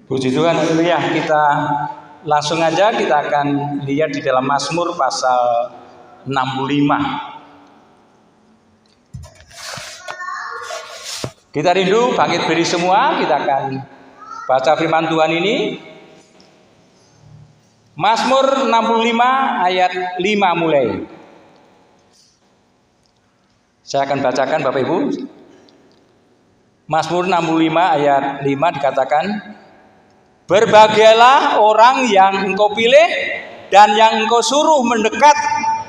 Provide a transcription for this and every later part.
Puji Tuhan, haleluya. Kita langsung aja kita akan lihat di dalam Mazmur pasal 65. Kita rindu bangkit berdiri semua, kita akan baca firman Tuhan ini. Mazmur 65 ayat 5 mulai. Saya akan bacakan Bapak Ibu. Mazmur 65 ayat 5 dikatakan, berbahagialah orang yang engkau pilih dan yang engkau suruh mendekat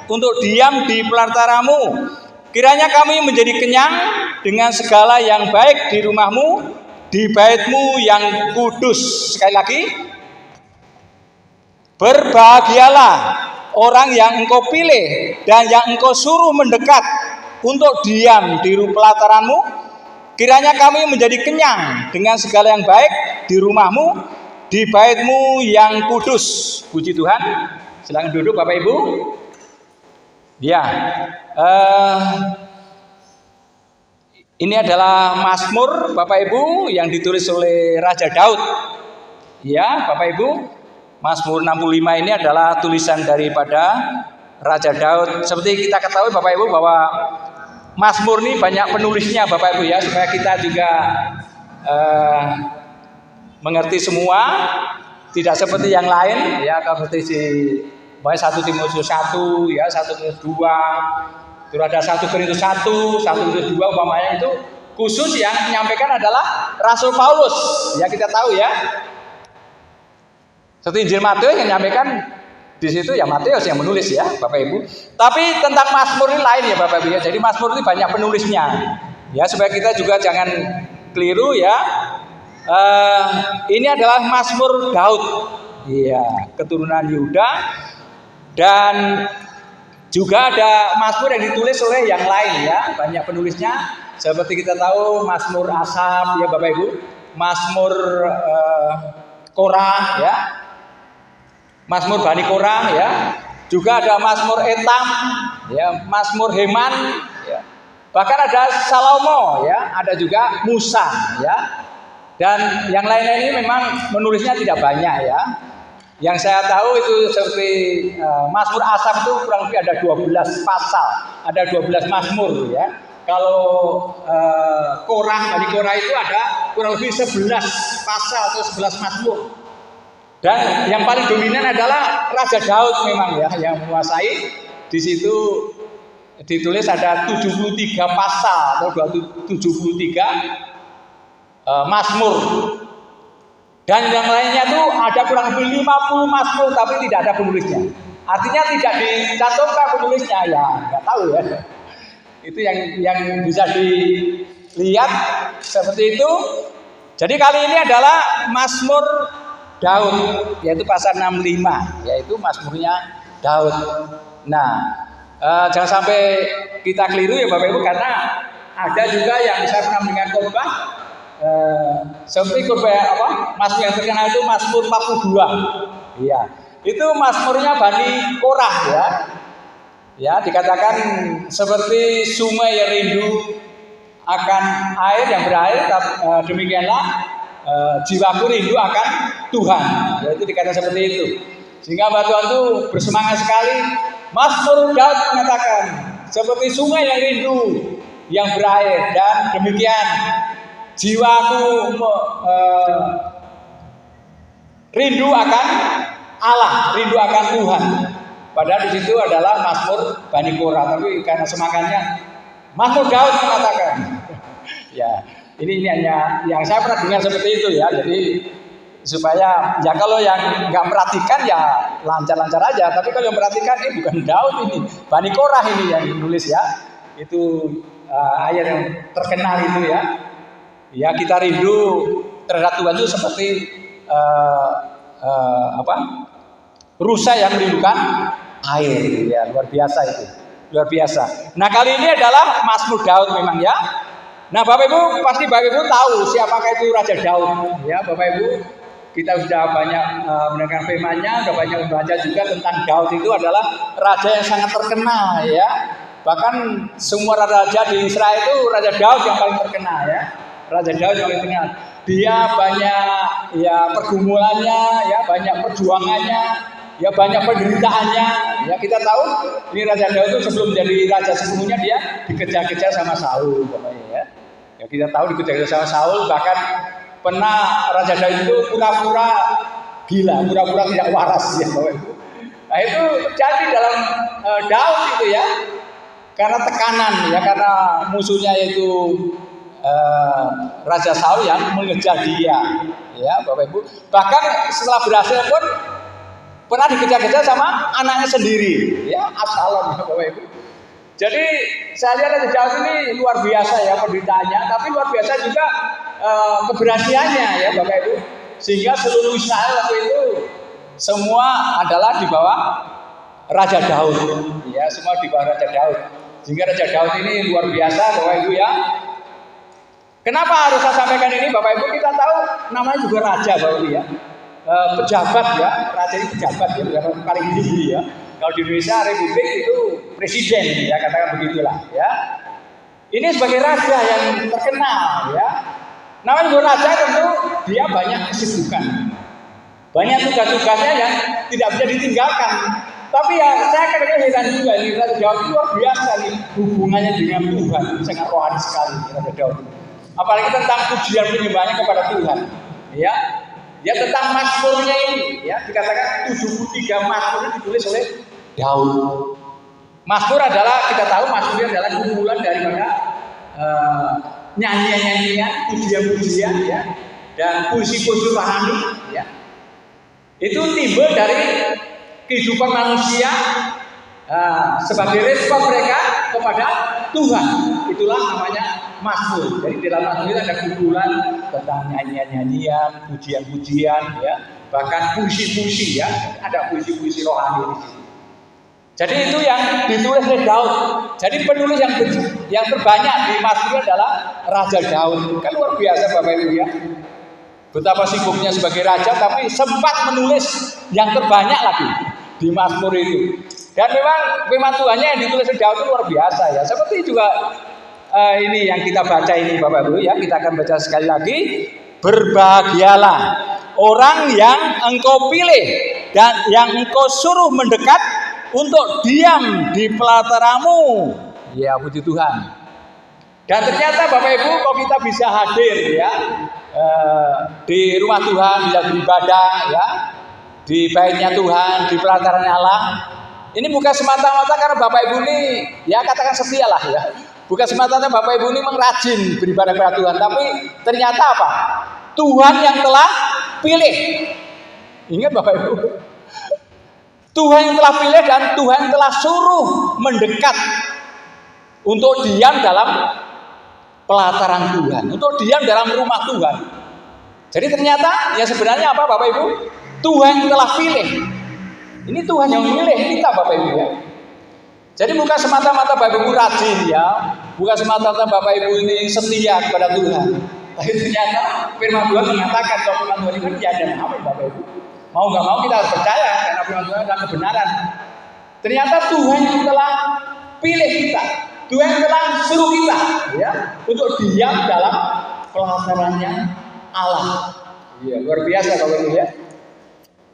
untuk diam di pelantaramu. Kiranya kami menjadi kenyang dengan segala yang baik di rumahmu, di baitmu yang kudus. Sekali lagi, berbahagialah orang yang engkau pilih dan yang engkau suruh mendekat untuk diam di pelataranmu. Kiranya kami menjadi kenyang dengan segala yang baik di rumahmu, di baitmu yang kudus. Puji Tuhan. Silakan duduk Bapak Ibu. Ya, ini adalah Mazmur Bapak Ibu yang ditulis oleh Raja Daud. Ya, Bapak Ibu, Mazmur 65 ini adalah tulisan daripada Raja Daud. Seperti kita ketahui Bapak Ibu bahwa Mazmur ini banyak penulisnya Bapak Ibu ya, supaya kita juga mengerti semua, tidak seperti yang lain ya, kalau seperti si 1 Timotius 1 ya, 1 Timotius 2, terus ada 1 Korintus 1, 1 Korintus 2 umpamanya, itu khusus yang menyampaikan adalah Rasul Paulus ya, kita tahu ya. Seperti Injil Matius yang menyampaikan di situ ya Matius yang menulis ya Bapak Ibu. Tapi tentang Mazmur ini lain ya Bapak Ibu ya. Jadi Mazmur ini banyak penulisnya ya, supaya kita juga jangan keliru ya. Ini adalah Mazmur Daud, iya, keturunan Yuda, dan juga ada Mazmur yang ditulis oleh yang lain ya, banyak penulisnya. Seperti kita tahu Mazmur Asaf ya Bapak Ibu, Mazmur Korah ya, Mazmur Bani Korah ya, juga ada Mazmur Etam ya, Mazmur Heman ya, bahkan ada Salomo ya, ada juga Musa ya. Dan yang lain-lain ini memang menulisnya tidak banyak ya. Yang saya tahu itu seperti Mazmur Asaf itu kurang lebih ada 12 pasal, ada 12 Mazmur ya. Kalau Bani Korah itu ada kurang lebih 11 pasal atau 11 Mazmur. Dan yang paling dominan adalah Raja Daud memang ya, yang menguasai. Di situ ditulis ada 73 pasal atau 73 Mazmur, dan yang lainnya tuh ada kurang lebih 50 Mazmur tapi tidak ada penulisnya. Artinya tidak dicantumkan penulisnya ya, nggak tahu ya. Itu yang bisa dilihat seperti itu. Jadi kali ini adalah Mazmur Daud, yaitu pasal 65, yaitu Mazmurnya Daud. Nah, jangan sampai kita keliru ya Bapak Ibu, karena ada juga yang saya pernah mendengar khotbah. Seperti Mazmur yang terkenal itu Mazmur 42. Iya. Itu Mazmurnya Bani Korah ya. Ya, dikatakan seperti sungai yang rindu akan air yang berair, demikianlah jiwaku rindu akan Tuhan. Ya, itu dikatakan seperti itu. Sehingga Tuhan itu bersemangat sekali. Mazmur Daud mengatakan seperti sungai yang rindu yang berair, dan demikian jiwaku rindu akan Allah, rindu akan Tuhan. Padahal di situ adalah Mazmur Bani Korah, tapi karena semangatnya Mazmur Daud mengatakan. Ya, ini hanya yang saya pernah dengar seperti itu ya. Jadi supaya ya kalau yang nggak perhatikan ya lancar-lancar aja. Tapi kalau yang perhatikan ini bukan Daud, ini Bani Korah ini yang menulis ya. Itu ayat yang terkenal itu ya. Ya, kita rindu terhadap Tuhan itu seperti rusa yang merindukan air ya, luar biasa itu, luar biasa. Nah, kali ini adalah Mazmur Daud memang ya. Nah, Bapak Ibu pasti Bapak Ibu tahu siapakah itu Raja Daud ya Bapak Ibu. Kita sudah banyak mendengar firman-Nya, sudah banyak membaca juga tentang Daud. Itu adalah raja yang sangat terkenal ya. Bahkan semua raja di Israel itu Raja Daud yang paling terkenal ya. Raja Daud yang paling terkenal. Dia banyak ya pergumulannya, ya banyak perjuangannya, ya banyak penderitaannya. Ya kita tahu ini Raja Daud itu sebelum jadi raja sepenuhnya dia dikejar-kejar sama Saul, ya. Ya kita tahu dikejar-kejar sama Saul, bahkan pernah Raja Daud itu pura-pura gila, pura-pura tidak waras ya, Bapak Ibu. Nah itu terjadi dalam Daud itu ya, karena tekanan ya, karena musuhnya itu Raja Saul yang mengejar dia, ya Bapak Ibu. Bahkan setelah berhasil pun pernah dikejar-kejar sama anaknya sendiri, ya Absalom, ya Bapak Ibu. Jadi saya lihat Raja Daud ini luar biasa ya penderitaannya, tapi luar biasa juga keberhasilannya ya Bapak Ibu. Sehingga seluruh Israel waktu itu semua adalah di bawah Raja Daud, ya semua di bawah Raja Daud. Sehingga Raja Daud ini luar biasa Bapak Ibu ya. Kenapa harus saya sampaikan ini Bapak Ibu? Kita tahu namanya juga raja Bapak Ibu ya, pejabat ya, raja ini pejabat ya, pejabat paling tinggi ya. Kalau di Indonesia Republik itu presiden ya, katakan begitulah ya. Ini sebagai raja yang terkenal ya. Namanya juga raja tentu dia banyak kesibukan, banyak tugas-tugasnya yang tidak bisa ditinggalkan. Tapi ya saya kadang-kadang heran juga nih, Raja Daud itu luar biasa nih hubungannya dengan Tuhan, sangat rohani sekali Raja Daud. Apalagi tentang pujian penyembahannya kepada Tuhan, ya. Ya tentang mazmurnya ini, ya dikatakan 73 mazmur ditulis oleh Daud. Mazmur adalah kita tahu mazmur adalah kumpulan daripada nyanyian-nyanyian, pujian-pujian, ya, dan puisi-puisi rohani, ya. Itu timbul dari kehidupan manusia sebagai respon mereka kepada Tuhan. Itulah namanya mazmur. Jadi dalam mazmur itu ada kumpulan tentang nyanyian-nyanyian, pujian-pujian, ya, bahkan puisi-puisi, ya, ada puisi-puisi rohani di sini. Jadi itu yang ditulis oleh Daud. Jadi penulis yang terbanyak di mazmur adalah Raja Daud. Kan luar biasa Bapak Ibu ya. Betapa sibuknya sebagai raja, tapi sempat menulis yang terbanyak lagi di mazmur itu. Dan memang Tuhannya yang ditulis oleh Daud itu luar biasa ya. Seperti juga ini yang kita baca ini Bapak Ibu ya. Kita akan baca sekali lagi. Berbahagialah orang yang engkau pilih dan yang engkau suruh mendekat untuk diam di pelataramu. Ya puji Tuhan. Dan ternyata Bapak Ibu kok kita bisa hadir ya di rumah Tuhan, bisa beribadah ya, di baitnya Tuhan, di pelataran Allah. Ini bukan semata-mata karena Bapak Ibu ini ya katakan setia lah ya. Bukan semata-mata Bapak Ibu ini mengrajin beribadah kepada Tuhan, tapi ternyata apa? Tuhan yang telah pilih. Ingat Bapak Ibu, Tuhan yang telah pilih dan Tuhan yang telah suruh mendekat untuk diam dalam pelataran Tuhan, untuk diam dalam rumah Tuhan. Jadi ternyata ya sebenarnya apa Bapak Ibu? Tuhan yang telah pilih. Ini Tuhan yang memilih kita Bapak Ibu ya. Jadi bukan semata-mata Bapak Ibu rajin ya, bukan semata-mata Bapak Ibu ini setia kepada Tuhan. Tapi ternyata firman Tuhan mengatakan kalau firman Tuhan itu tiada amin Bapak Ibu. Mau nggak mau kita harus percaya karena firman Tuhan adalah kebenaran. Ternyata Tuhan yang telah pilih kita, Tuhan yang telah suruh kita ya untuk diam dalam pelatarannya Allah. Iya, luar biasa Bapak Ibu ya.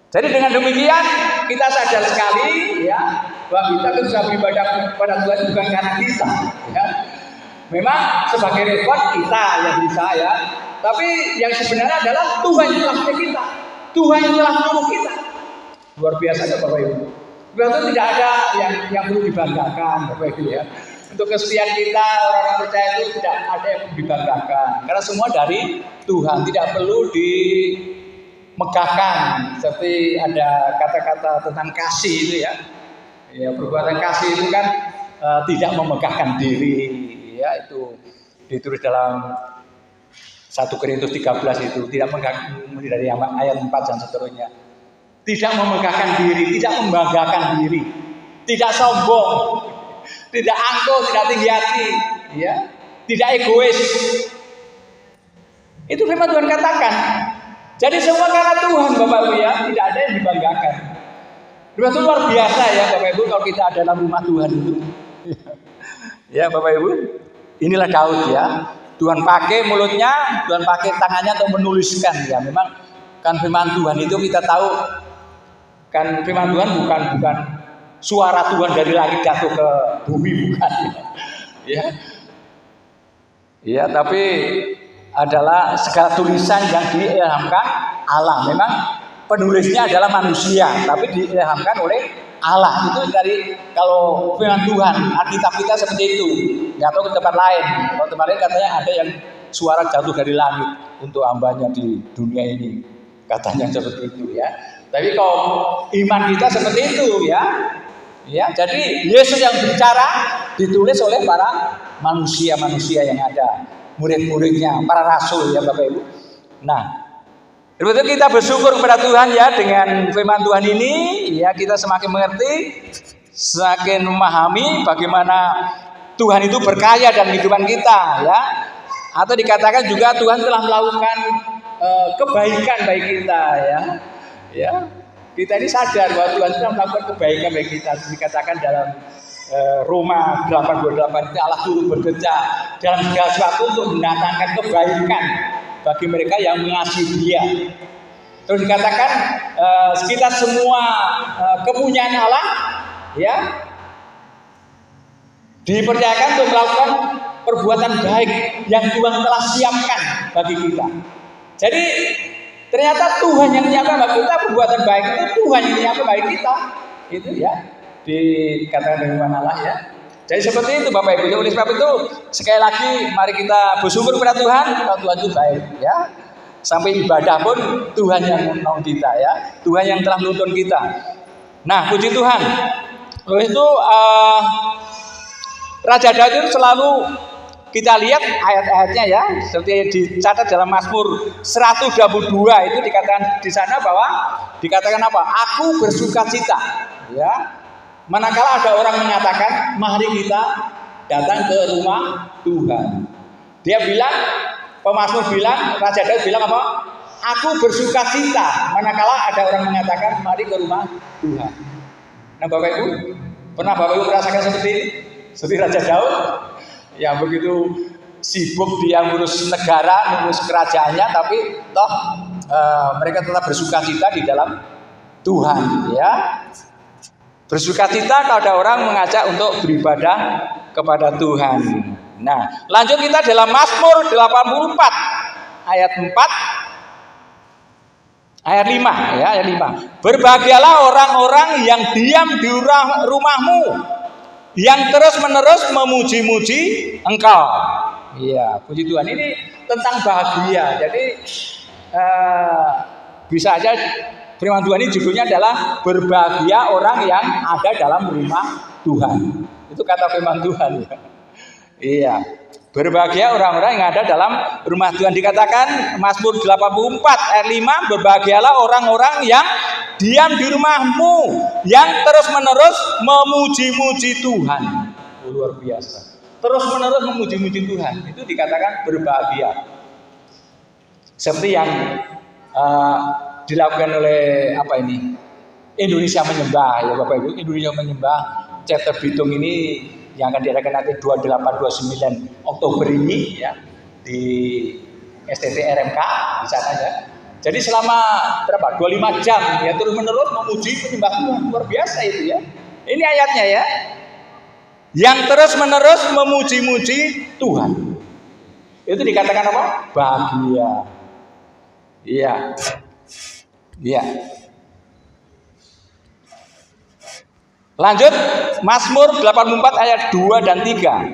Jadi dengan demikian kita sadar sekali ya bahwa kita bisa beribadah kepada Tuhan bukan karena kita ya. Memang sebagai respon kita yang bisa ya, tapi yang sebenarnya adalah Tuhan yang telah pilih kita, Tuhan yang telah menyuruh kita. Luar biasa ya Bapak Ibu. Berarti tidak ada yang perlu dibanggakan Bapak Ibu ya. Untuk kesetiaan kita orang-orang percaya itu tidak ada yang perlu dibanggakan karena semua dari Tuhan, tidak perlu dimegahkan. Seperti ada kata-kata tentang kasih itu ya. Ya perbuatan kasih itu kan tidak memegahkan diri. Ya itu ditulis dalam 1 Korintus 13 itu tidak dari ayat 4 dan seterusnya. Tidak memegahkan diri, tidak membanggakan diri, tidak sombong, tidak angkuh, tidak tinggi hati, ya, tidak egois. Itu firman Tuhan katakan. Jadi semua karena Tuhan Bapak Ibu ya, tidak ada yang dibanggakan. Itu luar biasa ya Bapak Ibu kalau kita ada dalam rumah Tuhan itu. Ya Bapak Ibu, inilah Daud ya. Tuhan pakai mulutnya, Tuhan pakai tangannya untuk menuliskan ya. Memang Kan firman Tuhan itu kita tahu, kan firman Tuhan bukan suara Tuhan dari langit jatuh ke bumi, bukan. Ya. Ya, tapi adalah segala tulisan yang diilhamkan Allah. Memang penulisnya adalah manusia, tapi diilhamkan oleh Allah. Itu dari kalau firman Tuhan, Alkitab kita seperti itu. Nggak tahu ke tempat lain. Kalau tempat lain katanya ada yang suara jatuh dari langit untuk hambanya di dunia ini. Katanya seperti itu ya. Tapi kalau iman kita seperti itu ya. Ya, jadi Yesus yang bicara ditulis oleh para manusia-manusia yang ada, murid-muridnya, para rasul ya Bapak Ibu. Nah, itu kita bersyukur kepada Tuhan ya, dengan firman Tuhan ini ya kita semakin mengerti, semakin memahami bagaimana Tuhan itu berkarya dalam kehidupan kita ya. Atau dikatakan juga Tuhan telah melakukan kebaikan bagi kita ya. Ya. Kita ini sadar bahwa Tuhan telah melakukan kebaikan bagi kita. Dikatakan dalam Roma 8:28 itu Allah turut bekerja dalam segala sesuatu untuk mendatangkan kebaikan bagi mereka yang mengasihi Dia. Terus dikatakan kita semua kepunyaan Allah ya dipercayakan untuk melakukan perbuatan baik yang Tuhan telah siapkan bagi kita. Jadi ternyata Tuhan yang menyiapkan bagi kita perbuatan baik itu, Tuhan yang menyiapkan bagi kita. Itu ya dikatakan dengan Allah ya. Jadi seperti itu Bapak Ibu. Oleh sebab itu sekali lagi mari kita bersyukur kepada Tuhan, kalau Tuhan itu baik ya. Sampai ibadah pun Tuhan yang menolong kita ya. Tuhan yang telah menuntun kita. Nah, puji Tuhan. Oleh itu Raja Daud itu selalu kita lihat ayat-ayatnya ya, seperti dicatat dalam Mazmur 122 itu dikatakan di sana bahwa dikatakan apa? Aku bersukacita ya. Manakala ada orang mengatakan, mari kita datang ke rumah Tuhan. Dia bilang, pemazmur bilang, Raja Daud bilang apa? Aku bersukacita. Manakala ada orang mengatakan, mari ke rumah Tuhan. Nah Bapak Ibu, pernah Bapak Ibu merasakan seperti ini? Seperti Raja Daud yang begitu sibuk dia ngurus negara, ngurus kerajaannya, tapi toh mereka tetap bersukacita di dalam Tuhan ya. Bersukacita kalau ada orang mengajak untuk beribadah kepada Tuhan. Nah, lanjut kita dalam Mazmur 84 ayat 4 ayat 5 ya, ayat 5. Berbahagialah orang-orang yang diam di rumahmu, yang terus-menerus memuji-muji Engkau. Iya, puji Tuhan. Ini tentang bahagia. Jadi bisa aja firman Tuhan ini judulnya adalah berbahagia orang yang ada dalam rumah Tuhan. Itu kata firman Tuhan ya. Iya. Berbahagia orang-orang yang ada dalam rumah Tuhan. Dikatakan Mazmur 84 ayat 5, berbahagialah orang-orang yang diam di rumahmu, yang terus-menerus memuji-muji Tuhan. Oh, luar biasa. Terus-menerus memuji-muji Tuhan. Itu dikatakan berbahagia. Seperti yang dilakukan oleh apa ini? Indonesia Menyembah ya Bapak Ibu. Indonesia Menyembah chapter Bitung ini yang akan diadakan nanti 28-29 Oktober ini ya di STT RMK di sana ya. Jadi selama berapa? 25 jam ya terus-menerus memuji menyembah Tuhan. Luar biasa itu ya. Ini ayatnya ya. Yang terus-menerus memuji-muji Tuhan. Itu dikatakan apa? Bahagia. Iya. Iya. Lanjut Mazmur 84 ayat 2 dan 3.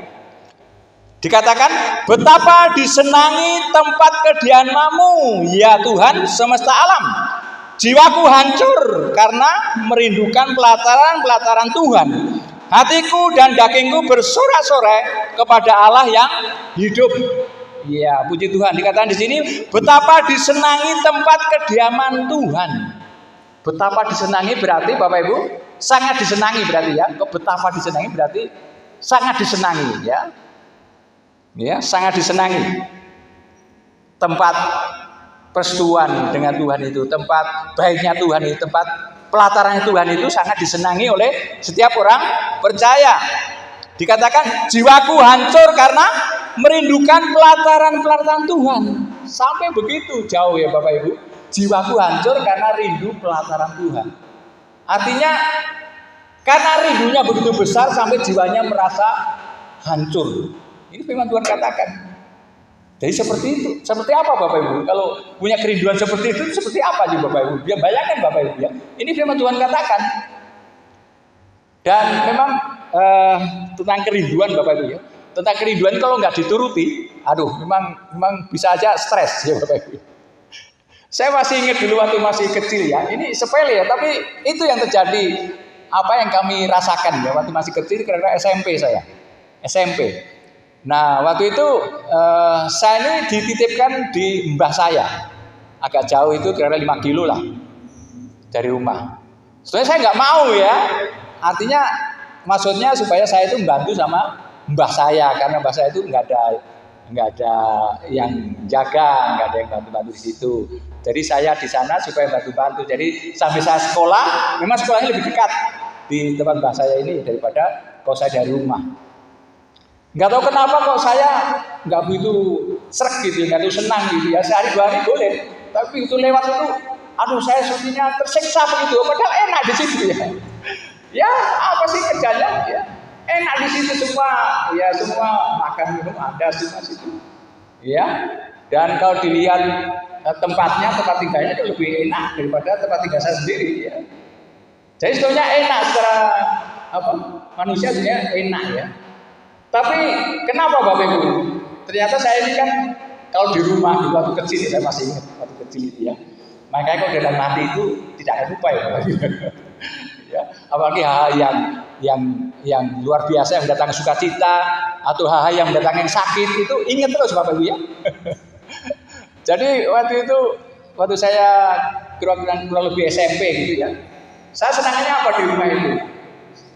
Dikatakan, betapa disenangi tempat kediamanmu ya Tuhan semesta alam. Jiwaku hancur karena merindukan pelataran-pelataran Tuhan. Hatiku dan dagingku bersorak-sorai kepada Allah yang hidup. Ya, puji Tuhan. Dikatakan di sini, betapa disenangi tempat kediaman Tuhan. Betapa disenangi berarti Bapak Ibu sangat disenangi berarti ya. Betapa disenangi berarti sangat disenangi ya. Ya, sangat disenangi. Tempat persetujuan dengan Tuhan itu, tempat baiknya Tuhan itu, tempat pelataran Tuhan itu sangat disenangi oleh setiap orang percaya. Dikatakan jiwaku hancur karena merindukan pelataran-pelataran Tuhan. Sampai begitu jauh ya Bapak Ibu. jiwaku hancur karena rindu pelataran Tuhan. Artinya karena rindunya begitu besar sampai jiwanya merasa hancur. Ini firman Tuhan katakan. Jadi seperti itu. Seperti apa Bapak Ibu? Kalau punya kerinduan seperti itu, seperti apa sih Bapak Ibu? Ya bayangkan Bapak Ibu ya. Ini firman Tuhan katakan. Dan memang tentang kerinduan Bapak Ibu ya. Tentang kerinduan kalau nggak dituruti, aduh memang bisa aja stres ya Bapak Ibu. Saya masih ingat dulu waktu masih kecil ya. Ini sepele ya, tapi itu yang terjadi. Apa yang kami rasakan ya waktu masih kecil karena SMP saya. SMP. Nah waktu itu saya ini dititipkan di mbah saya. Agak jauh itu kira-kira 5 kilo lah dari rumah. Sebenarnya saya nggak mau ya. Artinya maksudnya supaya saya itu membantu sama mbah saya. Karena mbah saya itu nggak ada yang jaga, nggak ada yang bantu-bantu di situ. Jadi saya di sana supaya bantu-bantu. Jadi sampai saya sekolah, memang sekolahnya lebih dekat di tempat mbah saya ini daripada kalau saya dari rumah. Nggak tahu kenapa kok saya nggak begitu srek gitu, nggak begitu senang gitu ya. Sehari 2 hari boleh, tapi itu lewat itu, aduh saya sepertinya tersiksa begitu. Padahal enak di situ ya. Ya apa sih kerjanya ya? Enak di situ semua, ya semua makan minum ada semua situ. Ya. Dan kalau dilihat tempat tinggalnya itu lebih enak daripada tempat tinggal saya sendiri ya. Jadi sebetulnya enak secara manusia sebenarnya enak ya. Tapi kenapa Bapak Ibu? Ternyata saya ini kan kalau di rumah di waktu kecil saya masih ingat waktu kecil itu ya. Makanya kalau dalam mati itu tidak akan lupa ya Bapak Ibu. Ya, apalagi hal-hal yang luar biasa yang mendatangkan sukacita atau hal-hal yang mendatangkan sakit itu ingat terus Bapak Ibu ya. Jadi waktu saya kurang lebih SMP gitu ya. Saya senangnya apa di rumah itu?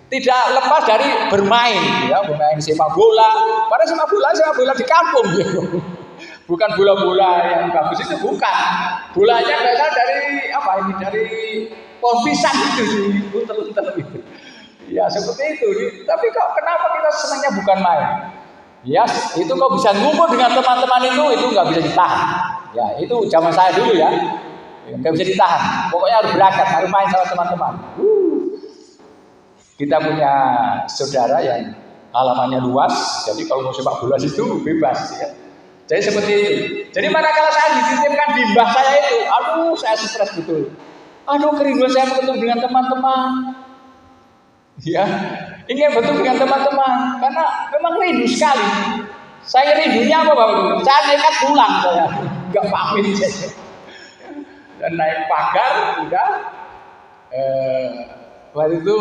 Tidak lepas dari bermain, ya, bermain sepak bola. Padahal sepak bola di kampung, ya. Bukan bola-bola yang bagus itu bukan. Bolanya berasal dari dari pohon pisang itu, untel-untel itu. Ya seperti itu. Tapi kok kenapa kita senangnya bukan main? Ya itu kok bisa ngumpul dengan teman-teman itu nggak bisa ditahan. Ya itu zaman saya dulu ya. Nggak bisa ditahan, pokoknya harus berangkat, harus main sama teman-teman. Kita punya saudara yang halamannya luas, jadi kalau mau sepak bola itu bebas ya. Jadi seperti itu. Jadi manakala saya dititipkan di mbah saya itu, aduh saya stres betul. Aduh kerinduan saya bertemu dengan teman-teman. Ya, ingin bertemu dengan teman-teman karena memang rindu sekali. Saya rindunya apa Bapak? Saya nekat pulang saya, nggak pamit saja. Dan naik pagar udah waktu itu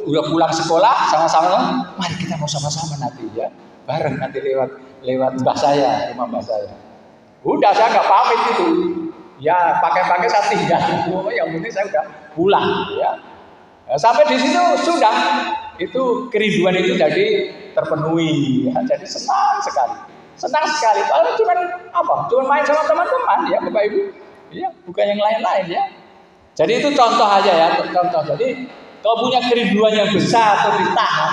udah pulang sekolah sama-sama, mari kita mau sama-sama nanti ya, bareng nanti lewat mbah saya, rumah mbah saya. Udah saya nggak pamit itu, ya pakai saya tinggal, yang penting saya udah pulang ya. Sampai di situ sudah itu kerinduan itu jadi terpenuhi, ya. Jadi senang sekali. Kalau cuma main sama teman-teman ya Bapak Ibu. Ya, bukan yang lain-lain ya. Jadi itu contoh aja ya, contoh. Jadi kalau punya kerinduan yang besar atau ditahan,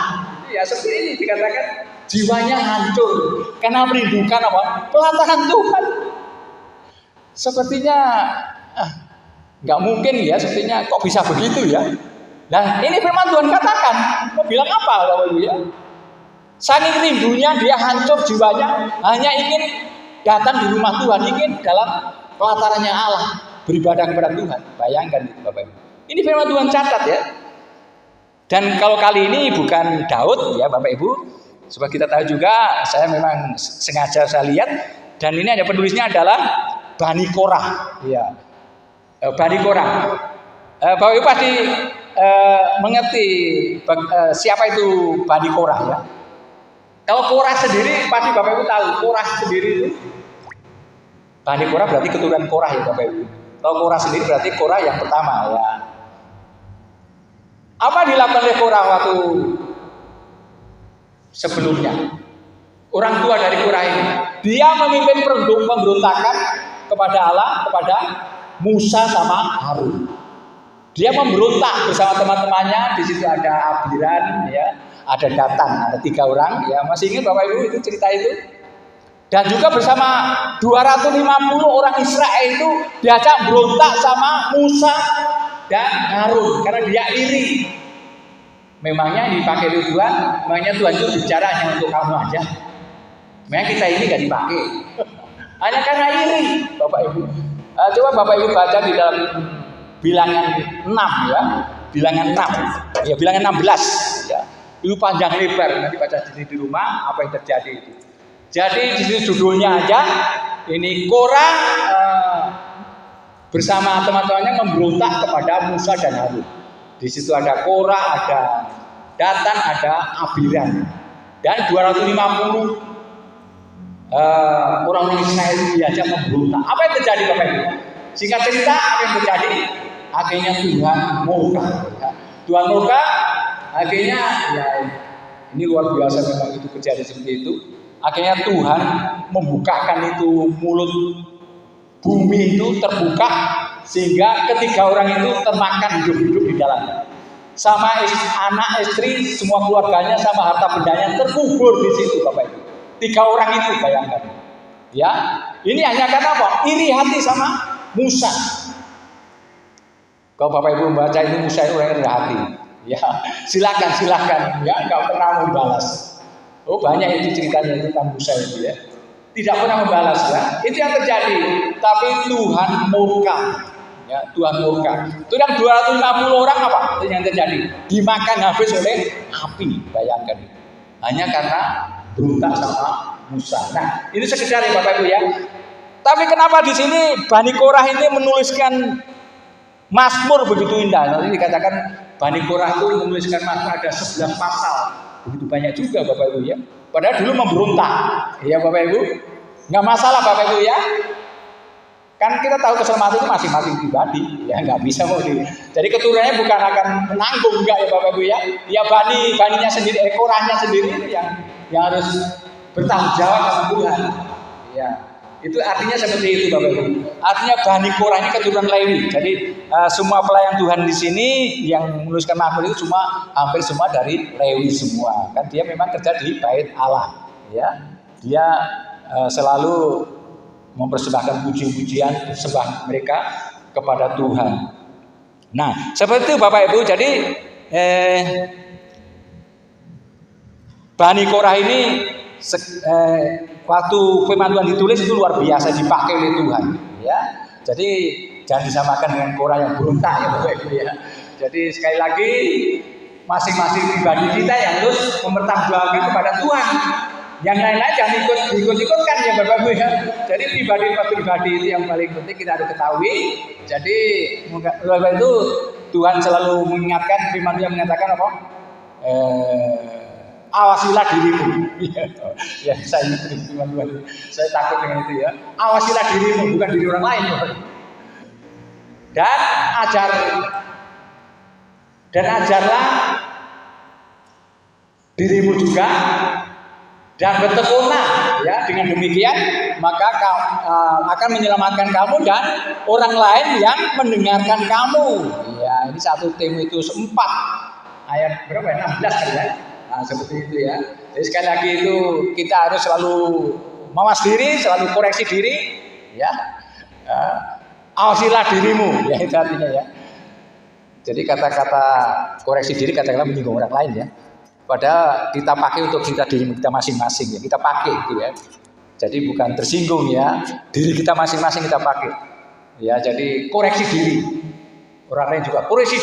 ya seperti ini dikatakan jiwanya hancur karena merindukan pelataran Tuhan. Sepertinya nggak mungkin ya, sepertinya kok bisa begitu ya. Nah ini firman Tuhan katakan, mau bilang apa Bapak Ibu ya? Saking rindunya dia hancur jiwanya, hanya ingin datang di rumah Tuhan, ingin dalam pelatarannya Allah, beribadah kepada Tuhan. Bayangkan itu Bapak Ibu. Ini firman Tuhan catat ya. Dan kalau kali ini bukan Daud ya Bapak Ibu, supaya kita tahu juga, saya memang sengaja saya lihat, dan ini ada penulisnya adalah Bani Korah. Ya, Bani Korah. Bapak Ibu pasti mengerti siapa itu Bani Korah ya. Kalau Korah sendiri pasti Bapak Ibu tahu, Korah sendiri itu Bani Korah berarti keturunan Korah ya Bapak Ibu. Kalau Korah sendiri berarti Korah yang pertama ya. Apa dilakukan oleh Korah waktu sebelumnya? Orang tua dari Korah ini, dia memimpin pemberontakan kepada Allah, kepada Musa sama Harun. Dia memberontak bersama teman-temannya. Di situ ada Abiram, ya, ada Datan, ada 3 orang. Ya masih ingat Bapak Ibu itu cerita itu? Dan juga bersama 250 orang Israel itu diajak berontak sama Musa dan Harun karena dia iri. Memangnya dipakai Tuhan, memangnya Tuhan itu bicara hanya untuk kamu aja. Memang kita ini gak dipakai. Hanya karena iri, Bapak Ibu. Coba Bapak Ibu baca di dalam bilangan 6 ya. Bilangan 6. Ya, bilangan 16 ya. Itu panjang lebar, nanti baca di rumah apa yang terjadi itu. Jadi di sini judulnya aja ini Korah bersama teman-temannya memberontak kepada Musa dan Harun. Di situ ada Korah, ada Datan, ada Abiram, dan 250 orang-orang Israel diajak memberontak. Apa yang terjadi Bapak Ibu? Singkat cerita, apa yang terjadi? Akhirnya Tuhan murka. Tuhan murka, akhirnya ya ini luar biasa memang itu kejadian seperti itu. Akhirnya Tuhan membukakan itu mulut bumi itu terbuka sehingga ketiga orang itu termakan hidup-hidup di dalamnya. Sama anak, istri, semua keluarganya sama harta bendanya terkubur di situ Bapak Ibu. 3 orang itu bayangkan. Ya, ini hanya karena apa? Iri hati sama Musa. Kalau Bapak Ibu membaca ini Musa itu orang rendah hati. Ya, silakan ya, nggak pernah membalas. Oh banyak itu ceritanya tentang Musa itu ya. Tidak pernah membalas ya. Itu yang terjadi. Tapi Tuhan murka. Ya, Tuhan murka. Itu yang 250 orang apa? Itu yang terjadi. Dimakan habis oleh api. Bayangkan. Hanya karena berontak sama Musa. Nah, ini sekedar ya Bapak Ibu ya. Tapi kenapa di sini Bani Korah ini menuliskan Mazmur begitu indah? Nanti dikatakan Bani Korah itu menuliskan Mazmur ada 11 pasal. Begitu banyak juga Bapak Ibu ya. Padahal dulu memberontak. Ya Bapak Ibu. Nggak masalah Bapak Ibu ya. Kan kita tahu keselamatan itu masing-masing pribadi. Ya nggak bisa mau di. Jadi keturunannya bukan akan menanggung enggak ya Bapak Ibu ya. Ya baninya sendiri, Korahnya sendiri yang harus bertanggung jawab sama Tuhan. Ya. Itu artinya seperti itu Bapak Ibu. Artinya Bani Korah ini keturunan Lewi. Jadi semua pelayan Tuhan di sini yang menuliskan Mazmur itu hampir semua dari Lewi semua. Kan dia memang kerja di Bait Allah. Ya, dia selalu mempersembahkan puji-pujian sembah mereka kepada Tuhan. Nah, seperti itu Bapak Ibu. Jadi Bani Korah ini waktu firman Tuhan ditulis itu luar biasa dipakai oleh Tuhan ya. Jadi jangan disamakan dengan Korah yang berontak ya Bapak Ibu ya. Jadi sekali lagi masing-masing pribadi kita yang harus mempertanggungjawabkan kepada Tuhan. Yang lain-lain jangan ikut-ikutkan ya Bapak Ibu ya. Jadi pribadi itu yang paling penting kita harus ketahui. Jadi Bapak itu Tuhan selalu mengingatkan, firman Tuhan mengatakan apa? Awasilah dirimu. Ya, saya takut dengan itu ya. Awasilah dirimu, bukan diri orang lain. Dan ajarlah dirimu juga dan bertekunlah ya. Dengan demikian maka akan menyelamatkan kamu dan orang lain yang mendengarkan kamu. Ya, ini 1 Timotius 4 ayat berapa ya? 16 kan ya. Nah, seperti itu ya. Jadi sekali lagi itu kita harus selalu mawas diri, selalu koreksi diri, ya. Awasilah dirimu, ya itu artinya ya. Jadi kata-kata koreksi diri katakanlah menyinggung orang lain ya. Padahal kita pakai untuk diri kita masing-masing ya. Kita pakai itu ya. Jadi bukan tersinggung ya. Diri kita masing-masing kita pakai. Ya, jadi koreksi diri. Orang lain juga koreksi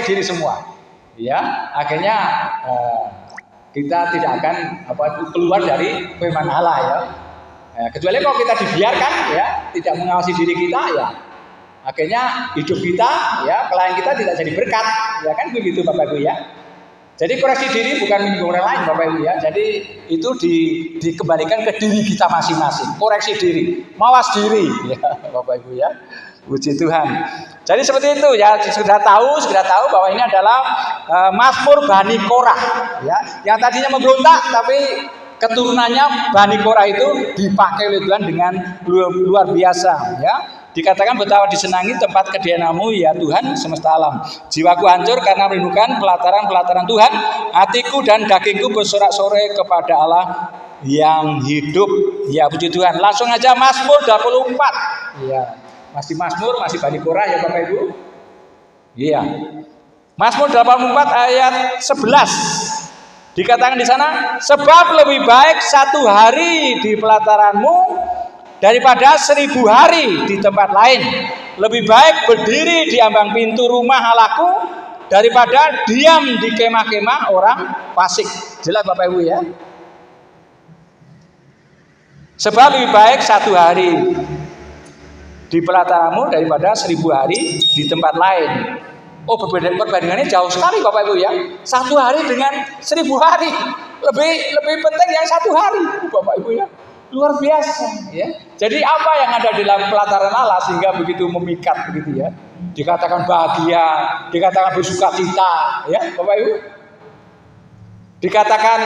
diri semua. Ya, akhirnya kita tidak akan keluar dari firman Allah ya. Kecuali kalau kita dibiarkan ya, tidak mengawasi diri kita ya, akhirnya hidup kita ya, pelayan kita tidak jadi berkat, ya kan begitu Bapak Ibu ya. Jadi koreksi diri bukan menyinggung orang lain Bapak Ibu ya. Jadi itu dikembalikan ke diri kita masing-masing. Koreksi diri, mawas diri ya Bapak Ibu ya. Puji Tuhan. Jadi seperti itu ya, sudah tahu bahwa ini adalah Mazmur Bani Korah ya. Yang tadinya memberontak tapi keturunannya Bani Korah itu dipakai oleh Tuhan dengan luar biasa ya. Dikatakan betapa disenangi tempat kediamanmu ya Tuhan semesta alam. Jiwaku hancur karena merindukan pelataran-pelataran Tuhan. Hatiku dan dagingku bersorak-sorai kepada Allah yang hidup. Ya, puji Tuhan. Langsung aja Mazmur 24. Ya, masih Mazmur, masih Bani Korah ya Bapak Ibu. Iya. Mazmur 84 ayat 11. Dikatakan di sana, sebab lebih baik 1 hari di pelataranmu daripada 1000 hari di tempat lain. Lebih baik berdiri di ambang pintu rumah Allahku daripada diam di kemah-kemah orang fasik. Jelas Bapak Ibu ya. Sebab lebih baik 1 hari di pelataranmu daripada 1000 hari di tempat lain. Oh, perbandingannya jauh sekali Bapak Ibu ya. 1 hari dengan 1000 hari. Lebih penting yang 1 hari Bapak Ibu ya. Luar biasa ya. Jadi apa yang ada di dalam pelataran Allah sehingga begitu memikat begitu ya. Dikatakan bahagia, dikatakan bersukacita ya Bapak Ibu. Dikatakan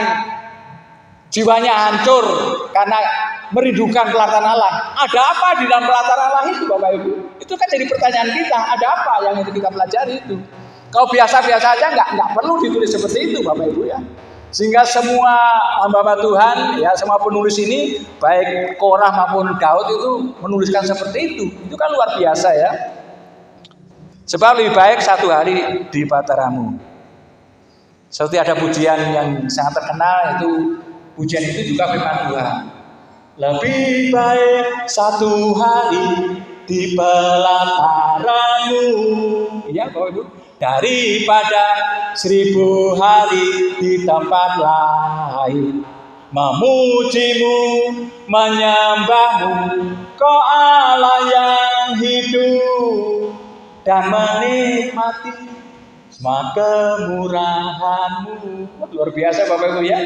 jiwanya hancur karena merindukan pelataran Allah. Ada apa di dalam pelataran Allah itu Bapak Ibu? Itu kan jadi pertanyaan kita. Ada apa yang itu kita pelajari itu? Kalau biasa-biasa aja nggak perlu ditulis seperti itu Bapak Ibu ya. Sehingga semua hamba Tuhan ya, semua penulis ini baik Korah maupun Daud itu menuliskan seperti itu. Itu kan luar biasa ya. Sebab lebih baik 1 hari di pelataranmu. Seperti ada pujian yang sangat terkenal, itu pujian itu juga firman Tuhan. Lebih baik 1 hari di pelataranmu, ya Bapak Ibu, daripada 1000 hari di tempat lain. Memujimu, menyembahmu, Kau Allah yang hidup, dan menikmati semua kemurahan-Mu. Luar biasa Bapak Ibu ya.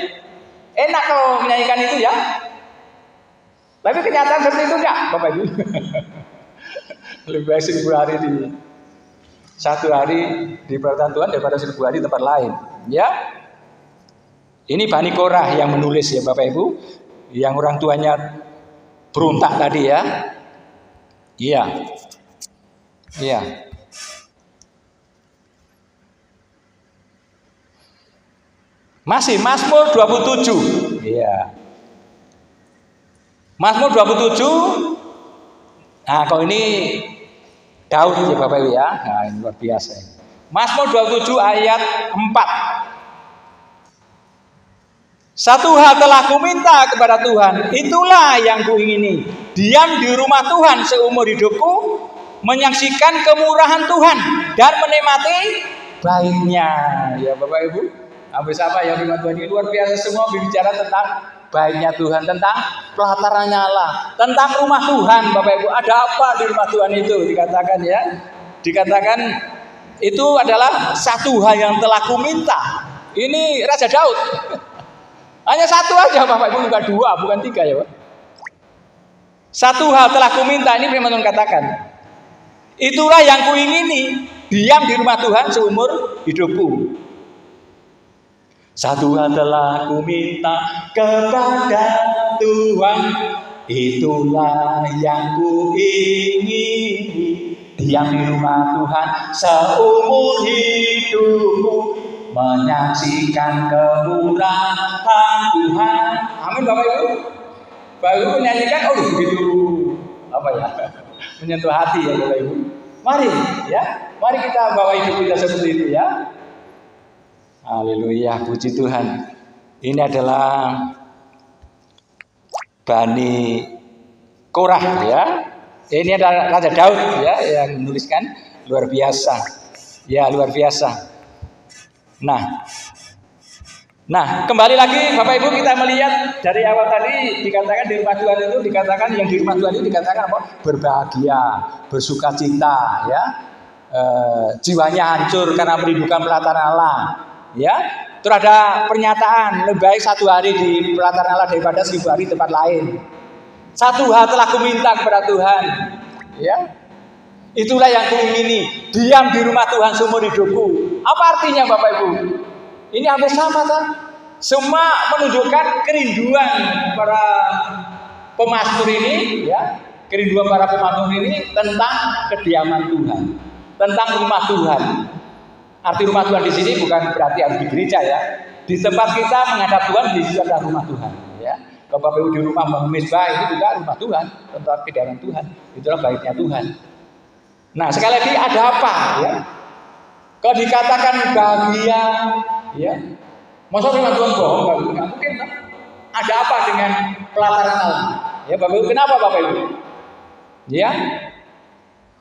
Enak kalau menyanyikan itu ya. Tapi kenyataan seperti itu enggak Bapak Ibu? Lebih baik 1000 hari di 1 hari di pelataran Tuhan daripada 1000 hari di tempat lain. Ya. Ini Bani Korah yang menulis ya Bapak Ibu. Yang orang tuanya berontak tadi ya. Iya. Iya. Masih Mazmur 27. Iya. Mazmur 27. Nah, kalau ini Daud ya Bapak Ibu ya. Nah, ini luar biasa. Mazmur 27 ayat 4. 1 hal telah kuminta kepada Tuhan, itulah yang kuingini, diam di rumah Tuhan seumur hidupku, menyaksikan kemurahan Tuhan dan menikmati baiknya. Ya Bapak Ibu, habis apa ya firman Tuhan ini luar biasa, semua berbicara tentang baiknya Tuhan, tentang pelatarannya Allah, tentang rumah Tuhan. Bapak Ibu, ada apa di rumah Tuhan itu? Dikatakan ya, dikatakan itu adalah 1 hal yang telah kuminta. Ini Raja Daud. Hanya 1 aja Bapak Ibu, bukan 2, bukan 3 ya Pak. 1 hal telah kuminta, ini firman Tuhan katakan. Itulah yang kuingini, diam di rumah Tuhan seumur hidupku. 1 hal telah kuminta kepada Tuhan, itulah yang kuingini, diam di rumah Tuhan seumur hidupku, menyaksikan kemurahan Tuhan. Amin Bapak Ibu. Bapak Ibu menyanyikan, oh begitu apa ya, menyentuh hati ya Bapak Ibu. Mari ya, mari kita bawa hidup kita seperti itu ya. Haleluya, puji Tuhan. Ini adalah Bani Korah ya. Ini adalah Raja Daud ya yang menuliskan, luar biasa. Ya, luar biasa. Nah, kembali lagi Bapak Ibu, kita melihat dari awal tadi dikatakan di rumah Tuhan itu, dikatakan yang di rumah Tuhan itu dikatakan apa? Berbahagia, bersukacita ya. Jiwanya hancur karena merindukan pelataran Allah. Ya, terus ada pernyataan lebih baik 1 hari di pelataran Allah daripada 1000 hari tempat lain. 1 hal telah kuminta kepada Tuhan, ya. Itulah yang kuingini, diam di rumah Tuhan seumur hidupku. Apa artinya Bapak Ibu? Ini hampir sama kan? Semua menunjukkan kerinduan para pemazmur ini, ya. Kerinduan para pemazmur ini tentang kediaman Tuhan, tentang rumah Tuhan. Arti rumah Tuhan di sini bukan berarti harus di gereja ya. Di tempat kita menghadap Tuhan, di situ ada rumah Tuhan. Ya. Kalau Bapak Ibu di rumah mezbah itu juga rumah Tuhan, tempat kediaman Tuhan. Itulah baiknya Tuhan. Nah, sekali lagi ada apa ya? Kalau dikatakan bahagia, ya, masa firman Tuhan bohong? Nggak mungkin kan? Ada apa dengan pelataran Allah? Ya, Bapak Ibu, kenapa Bapak Ibu? Ya,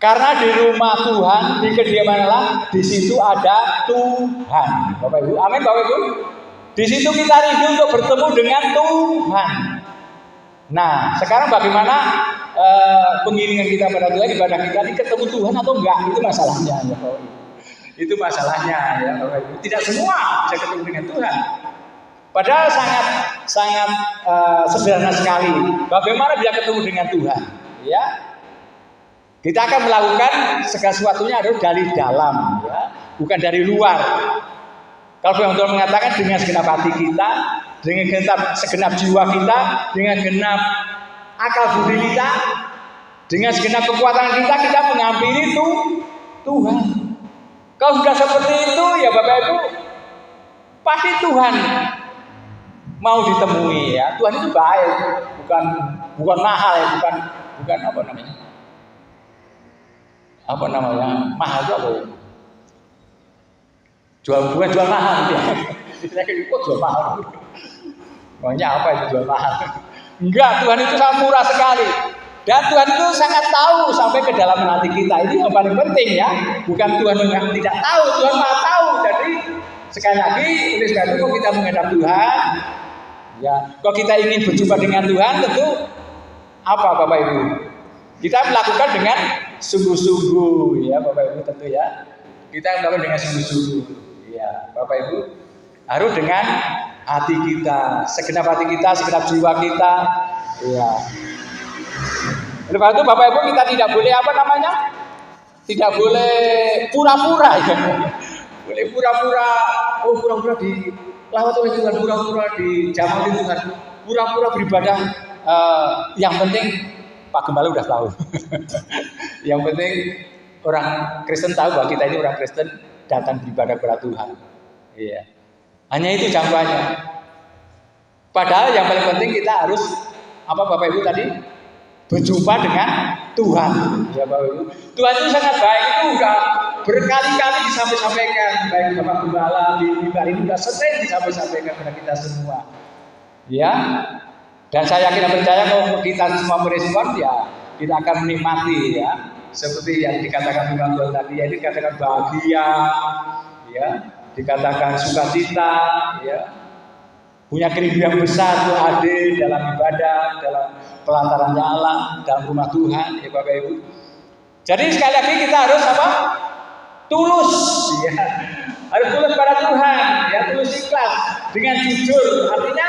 karena di rumah Tuhan, di kediaman Allah, di situ ada Tuhan. Bapak Ibu, amin Bapak Ibu. Di situ kita rindu untuk bertemu dengan Tuhan. Nah, sekarang bagaimana pengiringan kita pada Tuhan, ibadah kita ini ketemu Tuhan atau enggak? Itu masalahnya, ya Bapak Ibu. Itu masalahnya, ya Bapak Ibu. Tidak semua bisa ketemu dengan Tuhan. Padahal sangat sederhana sekali. Bagaimana bisa ketemu dengan Tuhan? Ya, kita akan melakukan segala sesuatunya harus dari dalam, ya, bukan dari luar. Kalau Firman Tuhan mengatakan dengan segenap hati kita, dengan segenap jiwa kita, dengan segenap akal budi kita, dengan segenap kekuatan kita menghampiri Tuhan. Kalau sudah seperti itu, ya Bapak Ibu, pasti Tuhan mau ditemui, ya. Tuhan itu baik, bukan mahal, ya, bukan apa namanya mahal itu apa ya? Jual mahal gitu ya. Istilahnya kok jual mahal. Makanya apa itu jual mahal? Enggak, Tuhan itu sangat murah sekali. Dan Tuhan itu sangat tahu sampai ke dalam hati kita. Ini yang paling penting ya. Bukan Tuhan yang tidak tahu, Tuhan maha tahu. Jadi sekali lagi, oleh sebab itu kita menghadap Tuhan. Ya, kalau kita ingin berjumpa dengan Tuhan, tentu apa Bapak Ibu? Kita melakukan dengan sungguh-sungguh, ya Bapak Ibu tentu ya. Kita melakukan dengan sungguh-sungguh, ya Bapak Ibu. Harus dengan hati kita, segenap hati kita, segenap jiwa kita, ya. Lepas itu Bapak Ibu kita tidak boleh apa namanya? Tidak boleh pura-pura, ya. Boleh pura-pura, pura-pura di lawat oleh Tuhan, pura-pura di jamal di Tuhan, pura-pura beribadah. Yang penting Pak Gembala udah tahu. Yang penting orang Kristen tahu bahwa kita ini orang Kristen datang beribadah kepada Tuhan. Iya. Hanya itu jangkauannya. Padahal yang paling penting kita harus apa Bapak Ibu tadi? Berjumpa dengan Tuhan. Ya Bapak Ibu. Tuhan itu sangat baik, itu udah berkali-kali disampaikan baik Bapak Gembala di mimbar ini sudah sering disampaikan kepada kita semua. Ya. Dan saya yakin dan percaya kalau kita semua merespon, ya kita akan menikmati, ya seperti yang dikatakan Firman Tuhan tadi, ya dikatakan bahagia, ya dikatakan sukacita, ya punya kerinduan besar untuk hadir dalam ibadah, dalam pelatarannya Allah, dalam rumah Tuhan, ya Bapak Ibu. Jadi sekali lagi kita harus apa? Tulus, ya harus tulus pada Tuhan, ya tulus ikhlas dengan jujur, artinya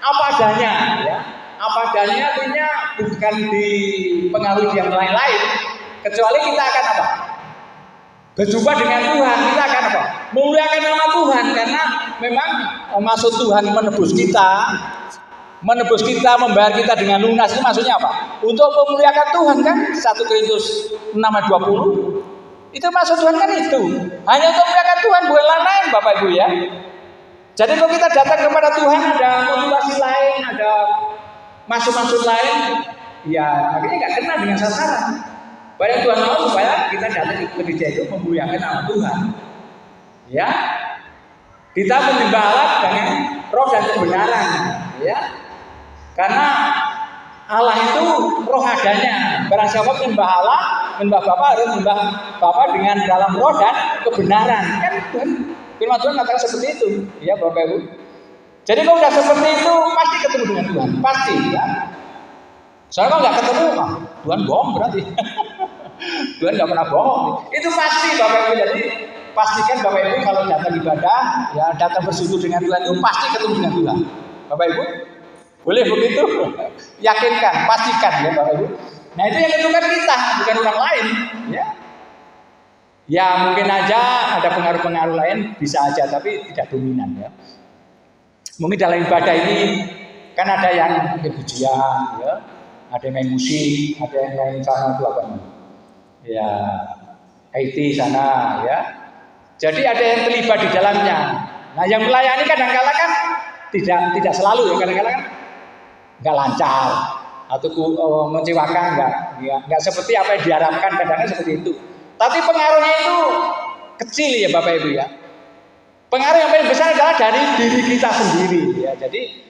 apa adanya, ya apa adanya artinya bukan dipengaruhi yang lain-lain, kecuali kita akan apa? Berjumpa dengan Tuhan, kita akan apa? Memuliakan nama Tuhan, karena memang maksud Tuhan menebus kita, membayar kita dengan lunas, itu maksudnya apa? Untuk memuliakan Tuhan kan, 1 Korintus 6:20. Itu maksud Tuhan kan itu. Hanya untuk memuliakan Tuhan, bukan lain-lain Bapak Ibu ya. Jadi kalau kita datang kepada Tuhan ada motivasi lain, ada maksud-maksud lain, ya akhirnya nggak kena dengan sasaran. Padahal Tuhan mau supaya kita datang ke gereja itu memuliakan nama Tuhan. Ya, kita menyembah Allah dengan roh dan kebenaran. Ya, karena Allah itu roh adanya. Barang siapa menyembah Allah, menyembah Bapa harus menyembah Bapa dengan dalam roh dan kebenaran. Kan Tuhan Firman Tuhan katakan seperti itu, ya Bapak Ibu. Jadi kalau sudah seperti itu pasti ketemu dengan Tuhan, pasti ya. Soalnya kalau nggak ketemu, Tuhan bohong berarti. Tuhan nggak pernah bohong. Itu pasti Bapak Ibu. Jadi pastikan Bapak Ibu kalau datang ibadah, ya datang bersekutu dengan Tuhan itu pasti ketemu dengan Tuhan. Bapak Ibu, boleh begitu? Yakinkan, pastikan ya Bapak Ibu. Nah itu yang tentukan kita, bukan orang lain, ya. Ya mungkin aja ada pengaruh-pengaruh lain, bisa aja, tapi tidak dominan ya. Mungkin dalam ibadah ini kan ada yang pujian, ya, ada yang main musik, ada yang main sana itu apa namanya? Ya IT sana, ya. Jadi ada yang terlibat di dalamnya. Nah yang melayani kadang-kala kan tidak selalu ya, kadang-kala kan nggak lancar atau mengecewakan, nggak seperti apa yang diharapkan, kadang-kadang seperti itu. Tapi pengaruhnya itu kecil ya Bapak Ibu ya. Pengaruh yang paling besar adalah dari diri kita sendiri ya. Jadi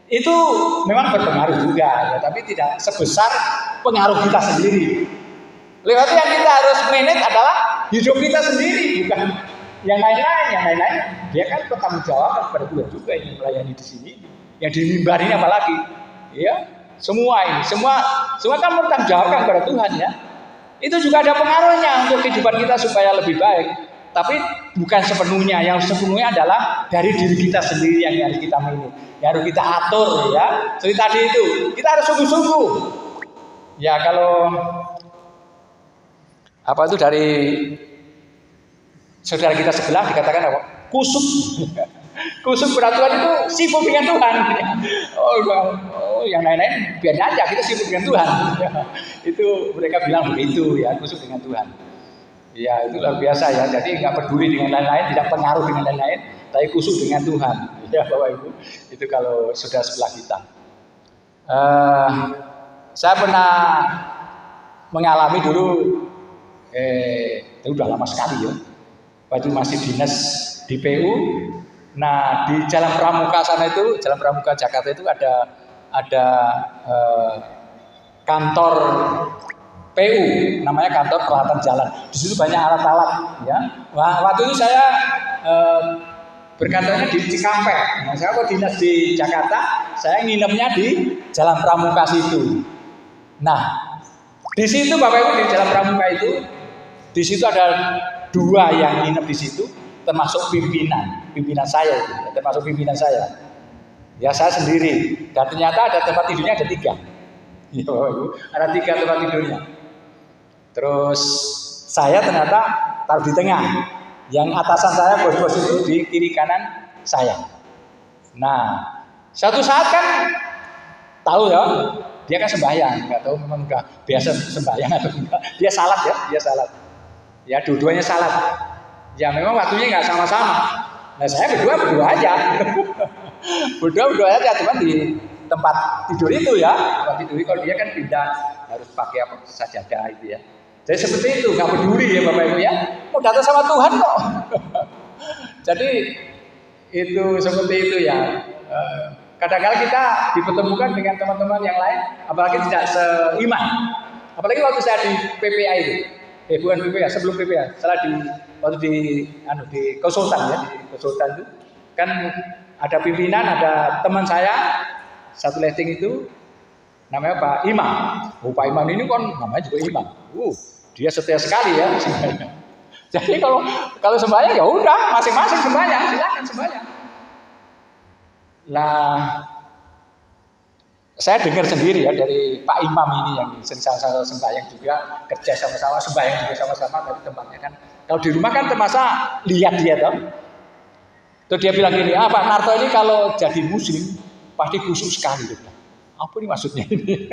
itu memang berpengaruh juga ya, tapi tidak sebesar pengaruh kita sendiri. Lewat yang kita harus manage adalah hidup kita sendiri, bukan yang lain-lain. Yang lain-lain dia kan bertanggung jawab kepada Tuhan juga yang melayani di sini, yang di mimbar ini apalagi, ya semua kan bertanggung jawab kepada Tuhan ya. Itu juga ada pengaruhnya untuk kehidupan kita supaya lebih baik. Tapi bukan sepenuhnya, yang sepenuhnya adalah dari diri kita sendiri yang harus kita manage, yang harus kita atur ya. Seperti tadi itu, kita harus sungguh-sungguh. Ya kalau apa itu dari saudara kita sebelah dikatakan apa? Kusuk. Kusuk peraturan itu sibuk dengan Tuhan. Oh, yang lain-lain biar aja, kita sibuk dengan Tuhan. Itu mereka bilang begitu ya, kusuk dengan Tuhan. Ya itu luar biasa ya. Jadi nggak peduli dengan lain-lain, tidak pengaruh dengan lain-lain, tapi kusuk dengan Tuhan. Ya Bapak Ibu, itu kalau saudara sebelah kita. Saya pernah mengalami dulu, itu udah lama sekali ya. Waktu masih dinas di PU. Nah di Jalan Pramuka sana itu, Jalan Pramuka Jakarta itu ada kantor PU, namanya kantor peralatan jalan. Di situ banyak alat-alat, ya. Waktu itu saya berkantornya di Cikampek. Nah, saya kok dinas di Jakarta, saya nginepnya di Jalan Pramuka situ. Nah, di situ Bapak Ibu di Jalan Pramuka itu, di situ ada 2 yang nginep di situ, termasuk pimpinan saya itu, termasuk pimpinan saya. Ya saya sendiri. Dan ternyata ada tempat tidurnya ada 3. Ya Bapak Ibu, ada 3 tempat tidurnya. Terus saya ternyata taruh di tengah. Yang atasan saya, bos-bos itu di kiri kanan saya. Nah, suatu saat kan tahu ya, dia kan sembahyang, nggak tahu memang udah biasa sembahyang atau enggak. Dia salat ya, dia salat. Ya, dua-duanya salat. Ya memang waktunya nggak sama-sama. Nah, saya berdua aja. berdua aja, cuma di tempat tidur itu ya. Tempat tidur kalau dia kan pindah harus pakai apa sajadah itu ya. Jadi seperti itu, nggak peduli ya Bapak Ibu ya. Mau datang sama Tuhan kok. Jadi itu seperti itu ya. Kadang-kadang kita dipertemukan dengan teman-teman yang lain, apalagi tidak seiman. Apalagi waktu saya di PPA itu, bukan PPA, sebelum PPA, waktu di konsultan ya, di konsultan itu kan ada pimpinan, ada teman saya satu letting itu, namanya Pak Imam. Oh Pak Imam ini kan namanya juga Imam. Dia setia sekali ya. Jadi kalau sembahyang ya udah masing-masing sembahyang, silakan sembahyang. Lah saya dengar sendiri ya dari Pak Imam ini yang sama-sama sembahyang juga, kerja sama-sama, sembahyang juga sama-sama, tapi tempatnya kan kalau di rumah kan termasa lihat dia toh. Terus dia bilang gini, Pak Narto ini kalau jadi muslim pasti khusyuk sekali. Apa ini maksudnya ini?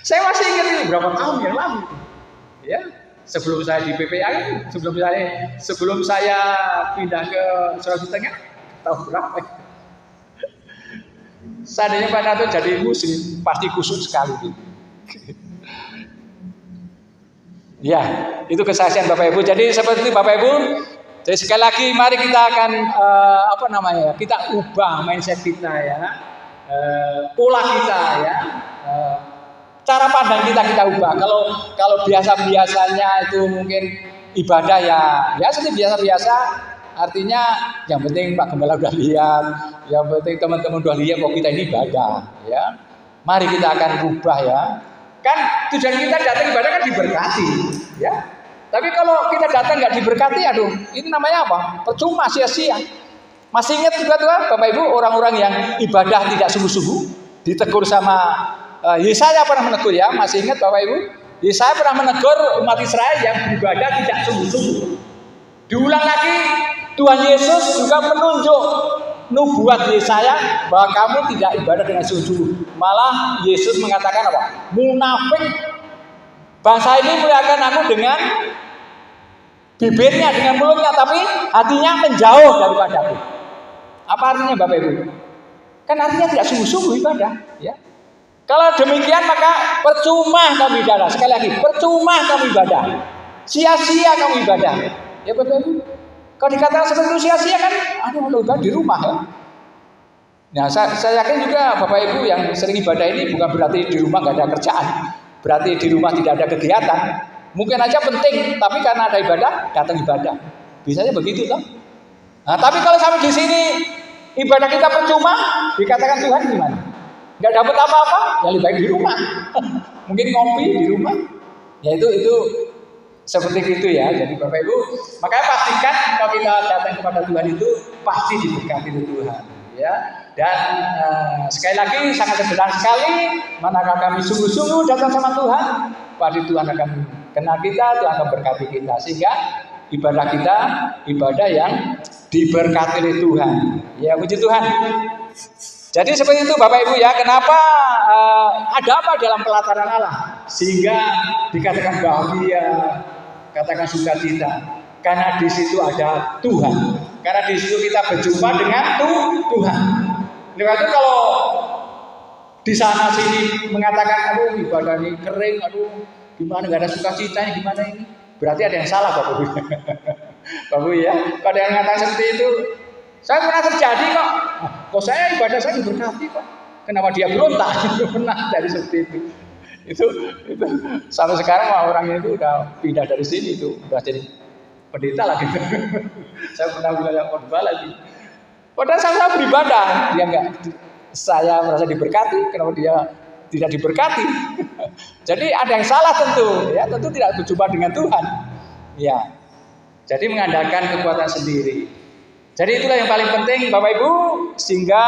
Saya masih ingat ini berapa tahun yang lalu. Ya, sebelum saya di PPA, sebelum saya pindah ke Sulawesi Tengah, tahun berapa? Seandainya Pak Narto jadi muslim, pasti khusyuk sekali. Ya, itu kesaksian Bapak Ibu. Jadi seperti itu Bapak Ibu. Jadi sekali lagi, mari kita akan kita ubah mindset kita ya, pola kita ya. Cara pandang kita ubah. Kalau biasanya itu mungkin ibadah ya seperti biasa. Artinya yang penting Pak Gembala udah lihat, yang penting teman-teman udah lihat kok kita ini ibadah. Ya, mari kita akan ubah ya. Kan tujuan kita datang ibadah kan diberkati. Ya. Tapi kalau kita datang nggak diberkati, aduh, ini namanya apa? Percuma, sia-sia. Masih ingat juga tuh Bapak Ibu orang-orang yang ibadah tidak sungguh-sungguh ditegur sama Yesaya pernah menegur ya, masih ingat Bapak Ibu? Yesaya pernah menegur umat Israel yang beribadah tidak sungguh-sungguh. Diulang lagi, Tuhan Yesus juga menunjuk nubuat Yesaya bahwa kamu tidak ibadah dengan sungguh-sungguh. Malah Yesus mengatakan apa? Munafik, bangsa ini muliakan aku dengan bibirnya, dengan mulutnya, tapi hatinya menjauh daripadaku. Apa artinya Bapak Ibu? Kan artinya tidak sungguh-sungguh ibadah, ya. Kalau demikian maka percuma kamu ibadah. Sekali lagi, percuma kamu ibadah. Sia-sia kamu ibadah. Ya Bapak Ibu. Kalau dikatakan seperti itu sia-sia kan, aduh kalau ibadah di rumah ya. Nah, saya yakin juga Bapak Ibu yang sering ibadah ini bukan berarti di rumah nggak ada kerjaan, berarti di rumah tidak ada kegiatan. Mungkin aja penting, tapi karena ada ibadah, datang ibadah. Bisanya begitu toh. Nah, tapi kalau sampai di sini ibadah kita percuma, dikatakan Tuhan gimana? Nggak dapat apa-apa, ya lebih baik di rumah. Mungkin ngopi di rumah. Ya itu seperti itu ya. Jadi Bapak Ibu, makanya pastikan kalau kita datang kepada Tuhan itu pasti diberkati oleh Tuhan. Ya, dan sekali lagi sangat sederhana sekali, manakah kami sungguh-sungguh datang sama Tuhan, pasti Tuhan akan kenal kita, Tuhan akan berkati kita, sehingga ibadah kita ibadah yang diberkati oleh Tuhan. Ya puji Tuhan. Jadi seperti itu Bapak Ibu ya. Kenapa ada apa dalam pelataran Allah sehingga dikatakan bahagia, katakan sukacita? Karena di situ ada Tuhan. Karena di situ kita berjumpa dengan Tuhan. Karena itu kalau di sana sini mengatakan aduh ibadah ini kering, aduh gimana nggak ada sukacitanya, gimana ini? Berarti ada yang salah Bapak Ibu. Bapak Ibu ya. Kalau ada yang mengatakan seperti itu, saya pernah terjadi kok. Kok saya ibadah saya diberkati kok. Kenapa dia berontak? Pernah dari seperti itu. Itu sampai sekarang orangnya itu udah pindah dari sini itu, udah jadi pendeta lagi. Saya pernah bilang khotbah lagi. Padahal saya beribadah, dia enggak. Saya merasa diberkati, kenapa dia tidak diberkati? Jadi ada yang salah tentu, ya tentu tidak berjumpa dengan Tuhan. Ya, jadi mengandalkan kekuatan sendiri. Jadi itulah yang paling penting Bapak Ibu, sehingga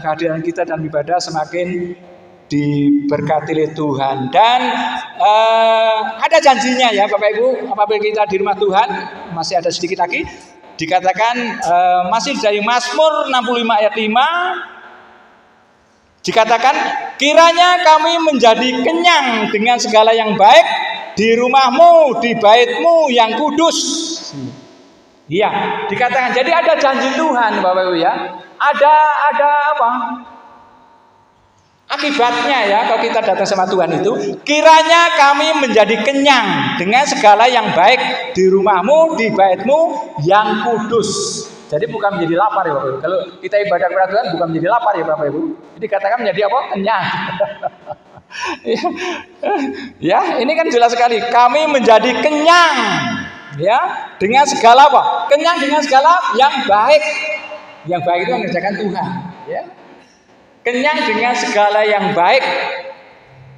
kehadiran kita dan ibadah semakin diberkati oleh Tuhan. Dan ada janjinya ya Bapak Ibu, apabila kita di rumah Tuhan, masih ada sedikit lagi, dikatakan masih dari Mazmur 65 ayat 5, dikatakan kiranya kami menjadi kenyang dengan segala yang baik di rumahmu, di baitmu yang kudus. Iya, dikatakan jadi ada janji Tuhan Bapak Ibu ya. Ada apa? Akibatnya ya kalau kita datang sama Tuhan itu, kiranya kami menjadi kenyang dengan segala yang baik di rumahmu, di baitmu yang kudus. Jadi bukan menjadi lapar ya Bapak Ibu. Kalau kita ibadah kepada Tuhan bukan menjadi lapar ya Bapak Ibu. Jadi katakan menjadi apa? Kenyang. Ya, ini kan jelas sekali. Kami menjadi kenyang ya dengan segala apa? Kenyang dengan segala yang baik. Yang baik itu mengerjakan Tuhan, ya. Kenyang dengan segala yang baik.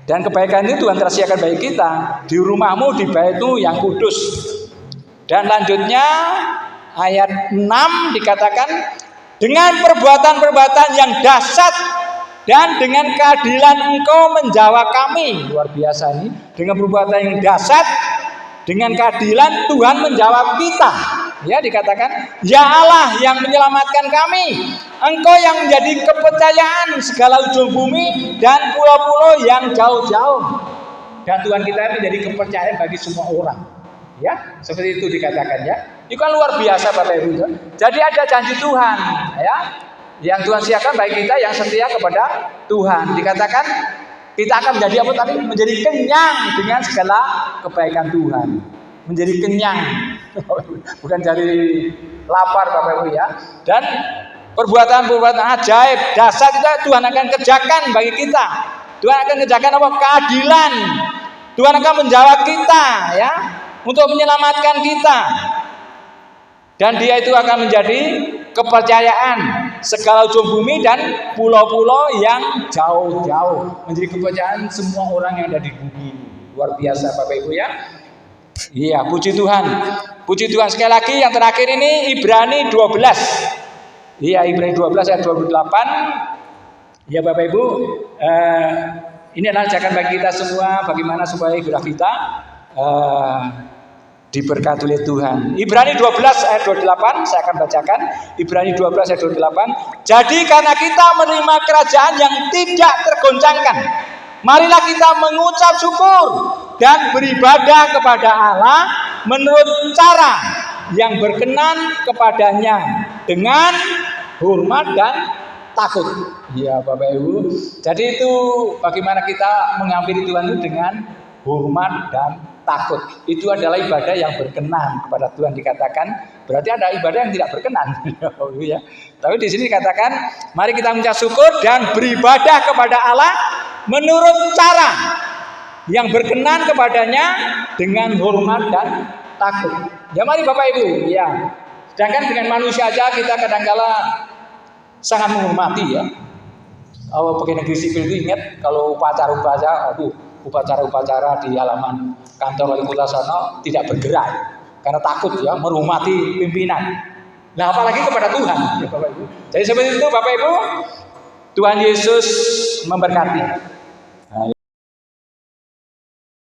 Dan kebaikan itu Tuhan telah sediakan bagi kita. Di rumahmu, di baitmu yang kudus. Dan lanjutnya ayat 6 dikatakan dengan perbuatan-perbuatan yang dahsyat dan dengan keadilan engkau menjawab kami. Luar biasa ini. Dengan perbuatan yang dahsyat, dengan keadilan Tuhan menjawab kita. Ya dikatakan, ya Allah yang menyelamatkan kami, engkau yang menjadi kepercayaan segala ujung bumi dan pulau-pulau yang jauh-jauh. Dan Tuhan kita menjadi kepercayaan bagi semua orang. Ya, seperti itu dikatakan ya. Itu kan luar biasa Bapak Ibu. Jadi ada janji Tuhan, ya, yang Tuhan siapkan bagi kita yang setia kepada Tuhan. Dikatakan kita akan menjadi apa tadi? Menjadi kenyang dengan segala kebaikan Tuhan. Menjadi kenyang, bukan jadi lapar Bapak Ibu ya. Dan perbuatan-perbuatan ajaib, dahsyat itu Tuhan akan kerjakan bagi kita. Tuhan akan kerjakan apa? Keadilan. Tuhan akan menjawab kita ya, untuk menyelamatkan kita. Dan dia itu akan menjadi kepercayaan segala ujung bumi dan pulau-pulau yang jauh-jauh. Menjadi kepercayaan semua orang yang ada di bumi. Luar biasa Bapak Ibu ya. Iya, puji Tuhan. Puji Tuhan sekali lagi yang terakhir ini Ibrani 12. Iya, Ibrani 12 ayat 28. Ya Bapak Ibu, ini adalah ajakan bagi kita semua bagaimana supaya ibadah kita diberkati oleh Tuhan. Ibrani 12 ayat 28 saya akan bacakan. Ibrani 12 ayat 28. Jadi karena kita menerima kerajaan yang tidak tergoncangkan, marilah kita mengucap syukur dan beribadah kepada Allah menurut cara yang berkenan kepadanya dengan hormat dan takut. Ya Bapak Ibu. Jadi itu bagaimana kita menghampiri Tuhan itu dengan hormat dan takut. Itu adalah ibadah yang berkenan kepada Tuhan dikatakan. Berarti ada ibadah yang tidak berkenan. Ya. Tapi di sini dikatakan, mari kita mengucap syukur dan beribadah kepada Allah menurut cara yang berkenan kepadanya dengan hormat dan takut. Ya mari Bapak Ibu, ya. Sedangkan dengan manusia aja kita kadang-kala sangat menghormati ya. Pegawai negeri sipil itu ingat kalau upacara di halaman kantor wali kota sana tidak bergerak karena takut ya menghormati pimpinan. Nah apalagi kepada Tuhan ya Bapak Ibu. Jadi seperti itu Bapak Ibu, Tuhan Yesus memberkati.